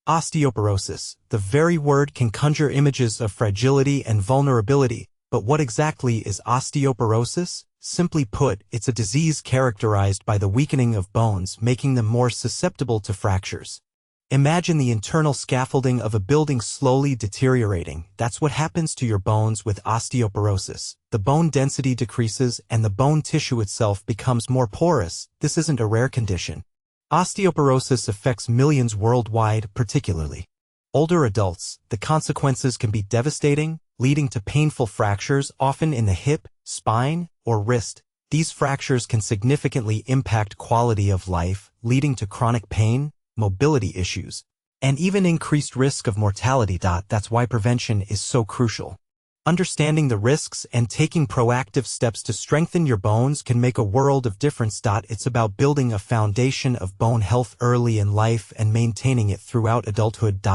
Osteoporosis. The very word can conjure images of fragility and vulnerability, but what exactly is osteoporosis? Simply put, it's a disease characterized by the weakening of bones, making them more susceptible to fractures. Imagine the internal scaffolding of a building slowly deteriorating. That's what happens to your bones with osteoporosis. The bone density decreases and the bone tissue itself becomes more porous. This isn't a rare condition. Osteoporosis affects millions worldwide, particularly older adults. The consequences can be devastating, leading to painful fractures, often in the hip, spine, or wrist. These fractures can significantly impact quality of life, leading to chronic pain, mobility issues, and even increased risk of mortality. That's why prevention is so crucial. Understanding the risks and taking proactive steps to strengthen your bones can make a world of difference. It's about building a foundation of bone health early in life and maintaining it throughout adulthood.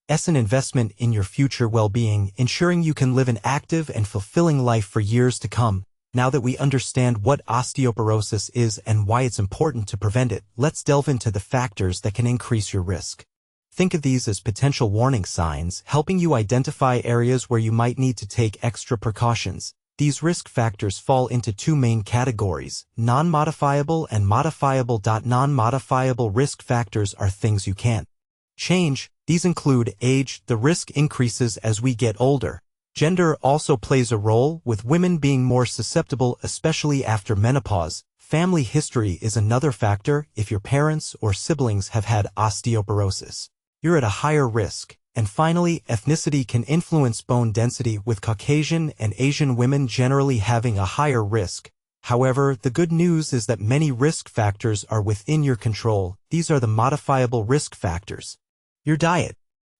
It's an investment in your future well-being, ensuring you can live an active and fulfilling life for years to come. Now that we understand what osteoporosis is and why it's important to prevent it, let's delve into the factors that can increase your risk. Think of these as potential warning signs, helping you identify areas where you might need to take extra precautions. These risk factors fall into two main categories: non-modifiable and modifiable. Non-modifiable risk factors are things you can't change. These include age. The risk increases as we get older. Gender also plays a role, with women being more susceptible, especially after menopause. Family history is another factor. If your parents or siblings have had osteoporosis, you're at a higher risk. And finally, ethnicity can influence bone density, with Caucasian and Asian women generally having a higher risk. However, the good news is that many risk factors are within your control. These are the modifiable risk factors. Your diet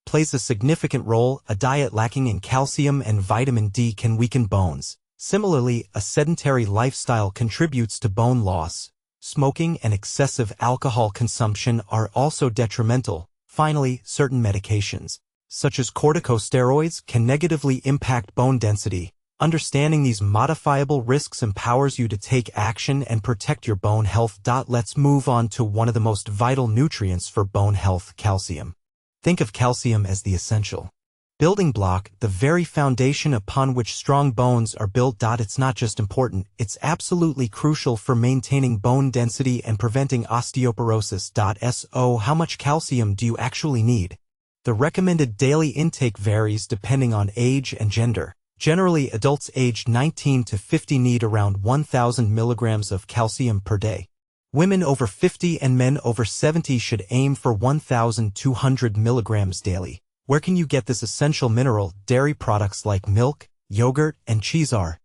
plays a significant role. A diet lacking in calcium and vitamin D can weaken bones. Similarly, a sedentary lifestyle contributes to bone loss. Smoking and excessive alcohol consumption are also detrimental. Finally, certain medications, such as corticosteroids, can negatively impact bone density. Understanding these modifiable risks empowers you to take action and protect your bone health. Let's move on to one of the most vital nutrients for bone health: calcium. Think of calcium as the essential building block, the very foundation upon which strong bones are built. It's not just important, it's absolutely crucial for maintaining bone density and preventing osteoporosis. So how much calcium do you actually need? The recommended daily intake varies depending on age and gender. Generally, adults aged 19 to 50 need around 1,000 milligrams of calcium per day. Women over 50 and men over 70 should aim for 1,200 milligrams daily. Where can you get this essential mineral? Dairy products like milk, yogurt, and cheese are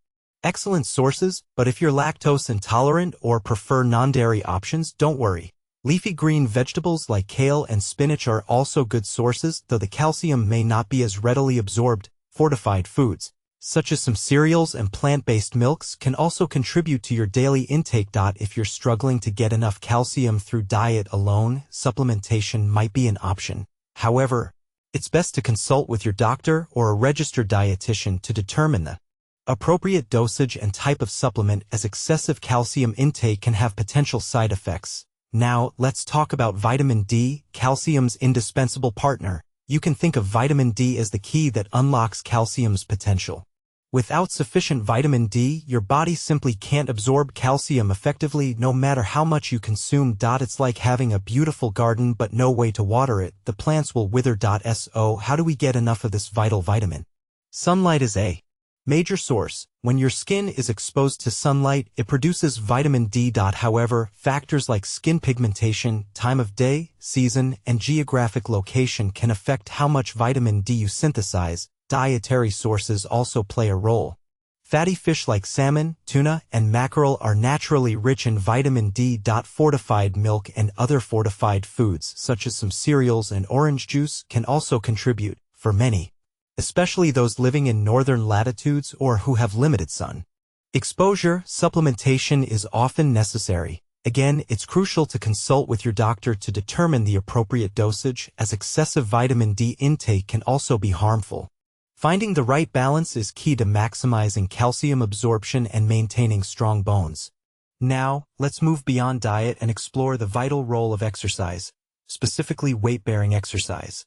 excellent sources, but if you're lactose intolerant or prefer non-dairy options, don't worry. Leafy green vegetables like kale and spinach are also good sources, though the calcium may not be as readily absorbed. Fortified foods, such as some cereals and plant-based milks, can also contribute to your daily intake. If you're struggling to get enough calcium through diet alone, supplementation might be an option. However, it's best to consult with your doctor or a registered dietitian to determine the appropriate dosage and type of supplement, as excessive calcium intake can have potential side effects. Now, let's talk about vitamin D, calcium's indispensable partner. You can think of vitamin D as the key that unlocks calcium's potential. Without sufficient vitamin D, your body simply can't absorb calcium effectively, no matter how much you consume. It's like having a beautiful garden but no way to water it. The plants will wither. So how do we get enough of this vital vitamin? Sunlight is a major source. When your skin is exposed to sunlight, it produces vitamin D. However, factors like skin pigmentation, time of day, season, and geographic location can affect how much vitamin D you synthesize. Dietary sources also play a role. Fatty fish like salmon, tuna, and mackerel are naturally rich in vitamin D. Fortified milk and other fortified foods, such as some cereals and orange juice, can also contribute. For many, especially those living in northern latitudes or who have limited sun exposure, supplementation is often necessary. Again, it's crucial to consult with your doctor to determine the appropriate dosage, as excessive vitamin D intake can also be harmful. Finding the right balance is key to maximizing calcium absorption and maintaining strong bones. Now, let's move beyond diet and explore the vital role of exercise. specifically weight-bearing exercise.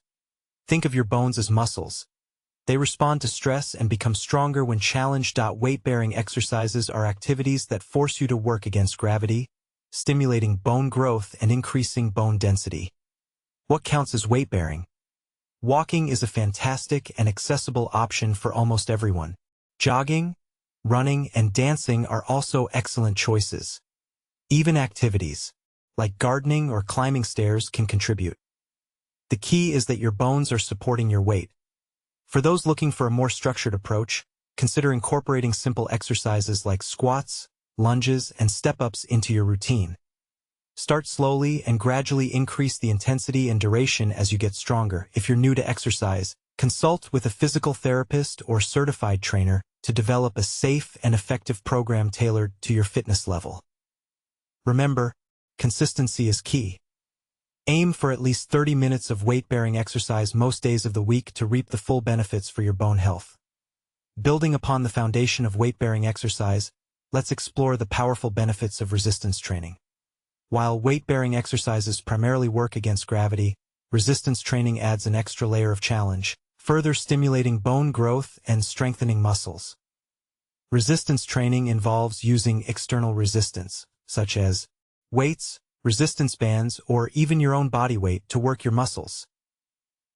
Think of your bones as muscles. They respond to stress and become stronger when challenged. Weight-bearing exercises are activities that force you to work against gravity, stimulating bone growth and increasing bone density. What counts as weight-bearing? Walking is a fantastic and accessible option for almost everyone. Jogging, running, and dancing are also excellent choices. Even activities, like gardening or climbing stairs, can contribute. The key is that your bones are supporting your weight. For those looking for a more structured approach, consider incorporating simple exercises like squats, lunges, and step-ups into your routine. Start slowly and gradually increase the intensity and duration as you get stronger. If you're new to exercise, consult with a physical therapist or certified trainer to develop a safe and effective program tailored to your fitness level. Remember, consistency is key. Aim for at least 30 minutes of weight-bearing exercise most days of the week to reap the full benefits for your bone health. Building upon the foundation of weight-bearing exercise, let's explore the powerful benefits of resistance training. While weight-bearing exercises primarily work against gravity, resistance training adds an extra layer of challenge, further stimulating bone growth and strengthening muscles. Resistance training involves using external resistance, such as weights, resistance bands, or even your own body weight to work your muscles.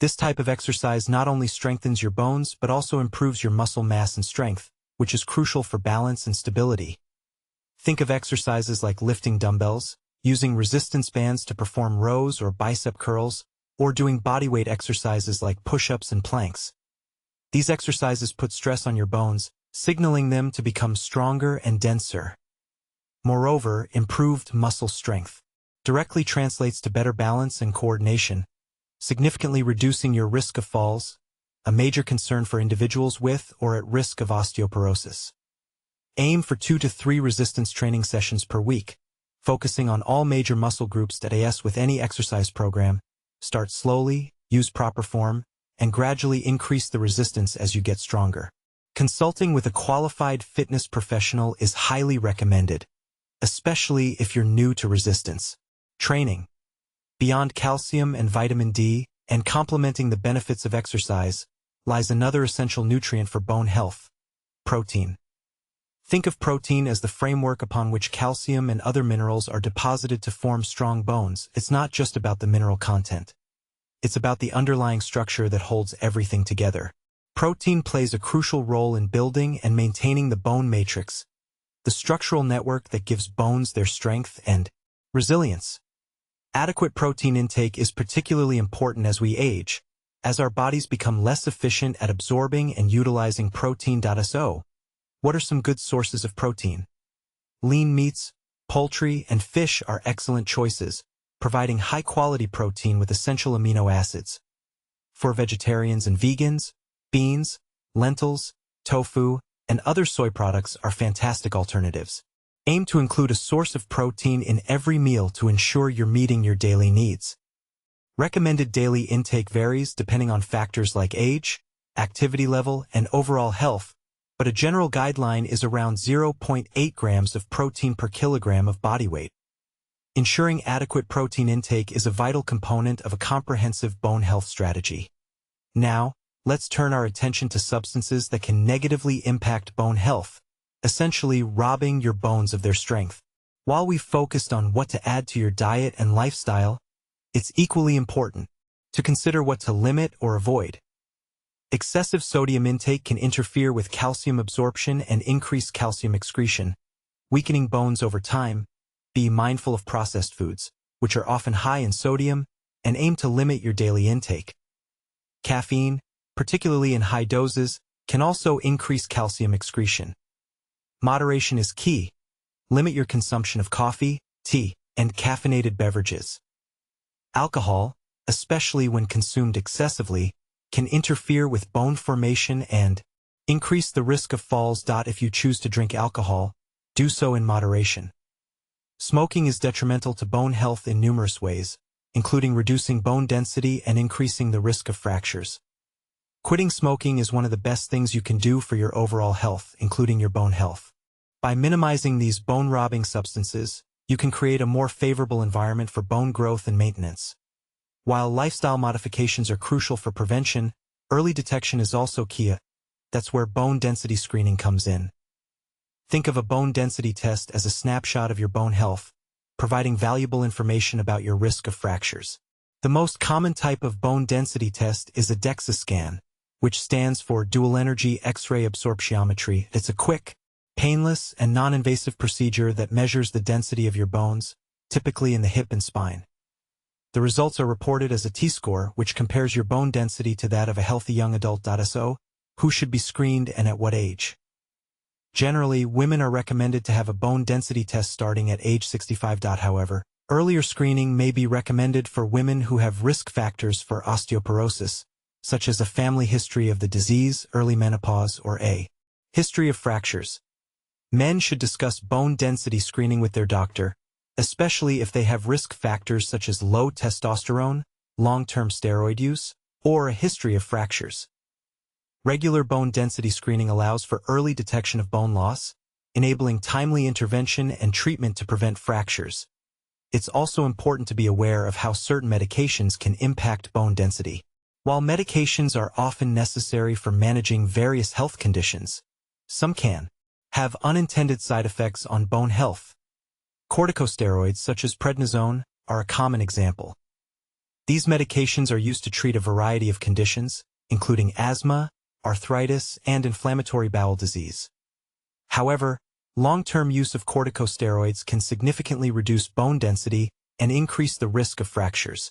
This type of exercise not only strengthens your bones but also improves your muscle mass and strength, which is crucial for balance and stability. Think of exercises like lifting dumbbells, using resistance bands to perform rows or bicep curls, or doing bodyweight exercises like push-ups and planks. These exercises put stress on your bones, signaling them to become stronger and denser. Moreover, improved muscle strength directly translates to better balance and coordination, significantly reducing your risk of falls, a major concern for individuals with or at risk of osteoporosis. Aim for 2 to 3 resistance training sessions per week, focusing on all major muscle groups with any exercise program. Start slowly, use proper form, and gradually increase the resistance as you get stronger. Consulting with a qualified fitness professional is highly recommended, especially if you're new to resistance training. Beyond calcium and vitamin D, and complementing the benefits of exercise, lies another essential nutrient for bone health: protein. Think of protein as the framework upon which calcium and other minerals are deposited to form strong bones. It's not just about the mineral content. It's about the underlying structure that holds everything together. Protein plays a crucial role in building and maintaining the bone matrix, the structural network that gives bones their strength and resilience. Adequate protein intake is particularly important as we age, as our bodies become less efficient at absorbing and utilizing protein. So, what are some good sources of protein? Lean meats, poultry, and fish are excellent choices, providing high-quality protein with essential amino acids. For vegetarians and vegans, beans, lentils, tofu, and other soy products are fantastic alternatives. Aim to include a source of protein in every meal to ensure you're meeting your daily needs. Recommended daily intake varies depending on factors like age, activity level, and overall health, but a general guideline is around 0.8 grams of protein per kilogram of body weight. Ensuring adequate protein intake is a vital component of a comprehensive bone health strategy. Now, let's turn our attention to substances that can negatively impact bone health, essentially robbing your bones of their strength. While we've focused on what to add to your diet and lifestyle, it's equally important to consider what to limit or avoid. Excessive sodium intake can interfere with calcium absorption and increase calcium excretion, weakening bones over time. Be mindful of processed foods, which are often high in sodium, and aim to limit your daily intake. Caffeine, particularly in high doses, can also increase calcium excretion. Moderation is key. Limit your consumption of coffee, tea, and caffeinated beverages. Alcohol, especially when consumed excessively, can interfere with bone formation and increase the risk of falls. If you choose to drink alcohol, do so in moderation. Smoking is detrimental to bone health in numerous ways, including reducing bone density and increasing the risk of fractures. Quitting smoking is one of the best things you can do for your overall health, including your bone health. By minimizing these bone-robbing substances, you can create a more favorable environment for bone growth and maintenance. While lifestyle modifications are crucial for prevention, early detection is also key. That's where bone density screening comes in. Think of a bone density test as a snapshot of your bone health, providing valuable information about your risk of fractures. The most common type of bone density test is a DEXA scan, which stands for Dual Energy X-ray Absorptiometry. It's a quick, painless, and non-invasive procedure that measures the density of your bones, typically in the hip and spine. The results are reported as a T-score, which compares your bone density to that of a healthy young adult. So, who should be screened and at what age? Generally, women are recommended to have a bone density test starting at age 65. However, earlier screening may be recommended for women who have risk factors for osteoporosis, such as a family history of the disease, early menopause, or a history of fractures. Men should discuss bone density screening with their doctor, especially if they have risk factors such as low testosterone, long-term steroid use, or a history of fractures. Regular bone density screening allows for early detection of bone loss, enabling timely intervention and treatment to prevent fractures. It's also important to be aware of how certain medications can impact bone density. While medications are often necessary for managing various health conditions, some can have unintended side effects on bone health. Corticosteroids such as prednisone are a common example. These medications are used to treat a variety of conditions, including asthma, arthritis, and inflammatory bowel disease. However, long-term use of corticosteroids can significantly reduce bone density and increase the risk of fractures.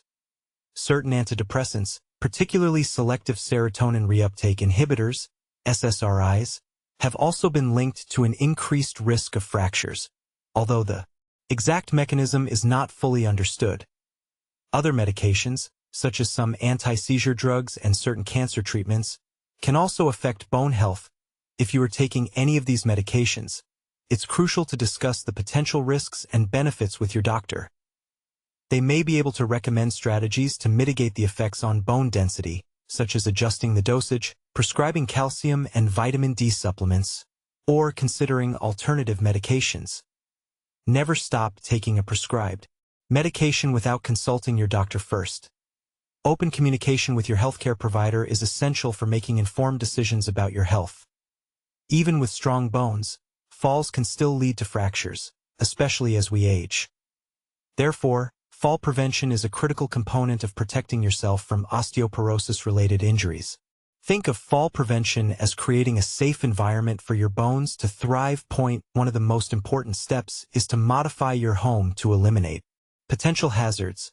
Certain antidepressants, particularly selective serotonin reuptake inhibitors, SSRIs, have also been linked to an increased risk of fractures, although the exact mechanism is not fully understood. Other medications, such as some anti-seizure drugs and certain cancer treatments, can also affect bone health. If you are taking any of these medications, it's crucial to discuss the potential risks and benefits with your doctor. They may be able to recommend strategies to mitigate the effects on bone density, such as adjusting the dosage, prescribing calcium and vitamin D supplements, or considering alternative medications. Never stop taking a prescribed medication without consulting your doctor first. Open communication with your healthcare provider is essential for making informed decisions about your health. Even with strong bones, falls can still lead to fractures, especially as we age. Therefore, fall prevention is a critical component of protecting yourself from osteoporosis-related injuries. Think of fall prevention as creating a safe environment for your bones to thrive. One of the most important steps is to modify your home to eliminate potential hazards.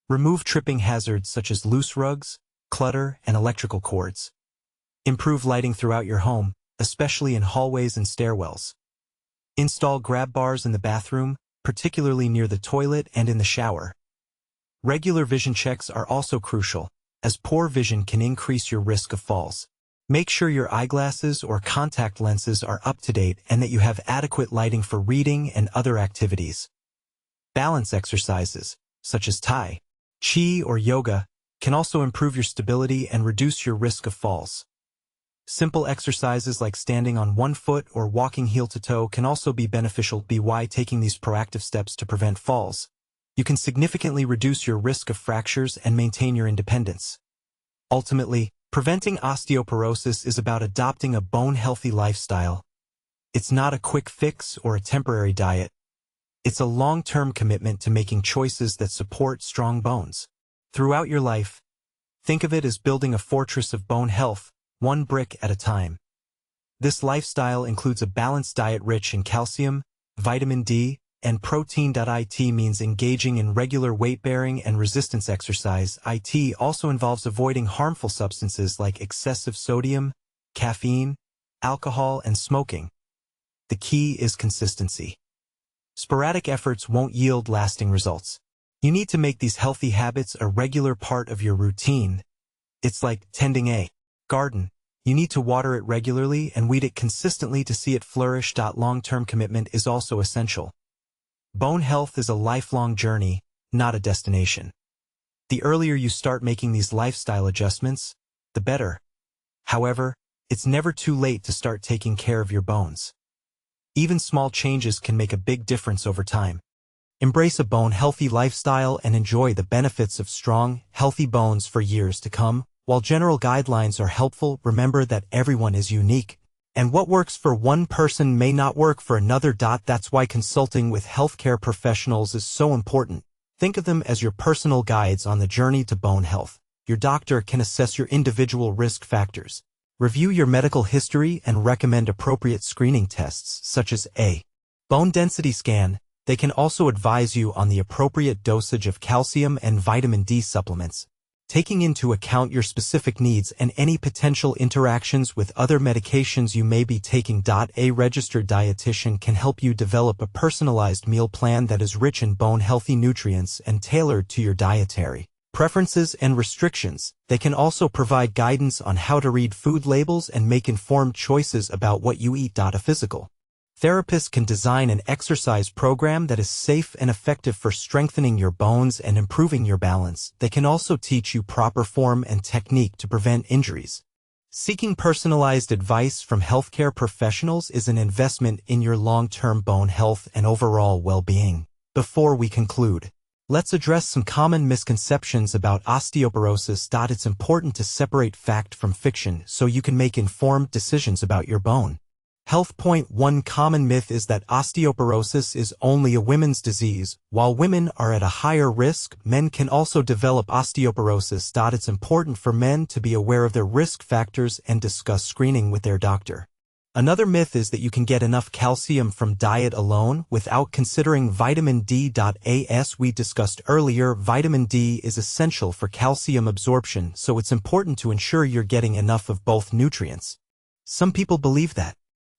Remove tripping hazards such as loose rugs, clutter, and electrical cords. Improve lighting throughout your home, especially in hallways and stairwells. Install grab bars in the bathroom, particularly near the toilet and in the shower. Regular vision checks are also crucial, as poor vision can increase your risk of falls. Make sure your eyeglasses or contact lenses are up to date and that you have adequate lighting for reading and other activities. Balance exercises, such as Tai Chi or yoga, can also improve your stability and reduce your risk of falls. Simple exercises like standing on one foot or walking heel to toe can also be beneficial. By taking these proactive steps to prevent falls, you can significantly reduce your risk of fractures and maintain your independence. Ultimately, preventing osteoporosis is about adopting a bone-healthy lifestyle. It's not a quick fix or a temporary diet. It's a long-term commitment to making choices that support strong bones. Throughout your life, think of it as building a fortress of bone health, one brick at a time. This lifestyle includes a balanced diet rich in calcium, vitamin D, and protein. It means engaging in regular weight-bearing and resistance exercise. It also involves avoiding harmful substances like excessive sodium, caffeine, alcohol, and smoking. The key is consistency. Sporadic efforts won't yield lasting results. You need to make these healthy habits a regular part of your routine. It's like tending a garden. You need to water it regularly and weed it consistently to see it flourish. Long-term commitment is also essential. Bone health is a lifelong journey, not a destination. The earlier you start making these lifestyle adjustments, the better. However, it's never too late to start taking care of your bones. Even small changes can make a big difference over time. Embrace a bone-healthy lifestyle and enjoy the benefits of strong, healthy bones for years to come. While general guidelines are helpful, remember that everyone is unique, and what works for one person may not work for another. That's why consulting with healthcare professionals is so important. Think of them as your personal guides on the journey to bone health. Your doctor can assess your individual risk factors, review your medical history, and recommend appropriate screening tests, such as a bone density scan. They can also advise you on the appropriate dosage of calcium and vitamin D supplements, taking into account your specific needs and any potential interactions with other medications you may be taking. A registered dietitian can help you develop a personalized meal plan that is rich in bone-healthy nutrients and tailored to your dietary preferences and restrictions. They can also provide guidance on how to read food labels and make informed choices about what you eat. A physical therapist can design an exercise program that is safe and effective for strengthening your bones and improving your balance. They can also teach you proper form and technique to prevent injuries. Seeking personalized advice from healthcare professionals is an investment in your long-term bone health and overall well-being. Before we conclude, let's address some common misconceptions about osteoporosis. It's important to separate fact from fiction so you can make informed decisions about your bone health. Point 1. Common myth is that osteoporosis is only a women's disease. While women are at a higher risk, men can also develop osteoporosis. It's important for men to be aware of their risk factors and discuss screening with their doctor. Another myth is that you can get enough calcium from diet alone without considering vitamin D. As we discussed earlier, vitamin D is essential for calcium absorption, so it's important to ensure you're getting enough of both nutrients. Some people believe that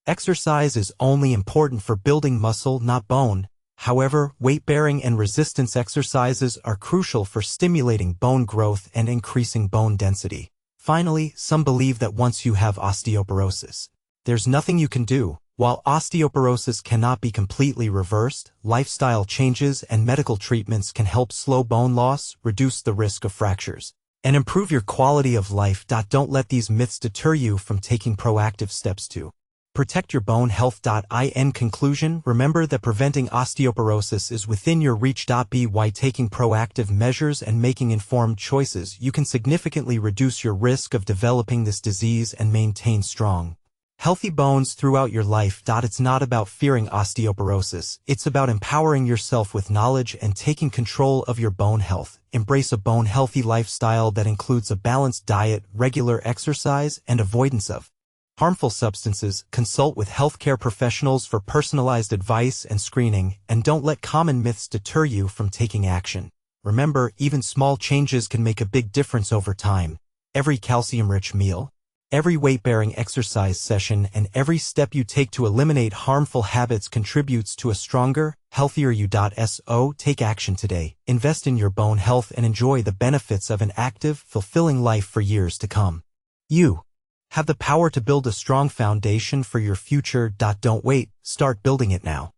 exercise is only important for building muscle, not bone. However, weight-bearing and resistance exercises are crucial for stimulating bone growth and increasing bone density. Finally, some believe that once you have osteoporosis, there's nothing you can do. While osteoporosis cannot be completely reversed, lifestyle changes and medical treatments can help slow bone loss, reduce the risk of fractures, and improve your quality of life. Don't let these myths deter you from taking proactive steps to protect your bone health. In conclusion, remember that preventing osteoporosis is within your reach. By taking proactive measures and making informed choices, you can significantly reduce your risk of developing this disease and maintain strong, healthy bones throughout your life. It's not about fearing osteoporosis, it's about empowering yourself with knowledge and taking control of your bone health. Embrace a bone-healthy lifestyle that includes a balanced diet, regular exercise, and avoidance of harmful substances. Consult with healthcare professionals for personalized advice and screening, and don't let common myths deter you from taking action. Remember, even small changes can make a big difference over time. Every calcium-rich meal, every weight-bearing exercise session, and every step you take to eliminate harmful habits contributes to a stronger, healthier you. So take action today. Invest in your bone health and enjoy the benefits of an active, fulfilling life for years to come. You have the power to build a strong foundation for your future. Don't wait, start building it now.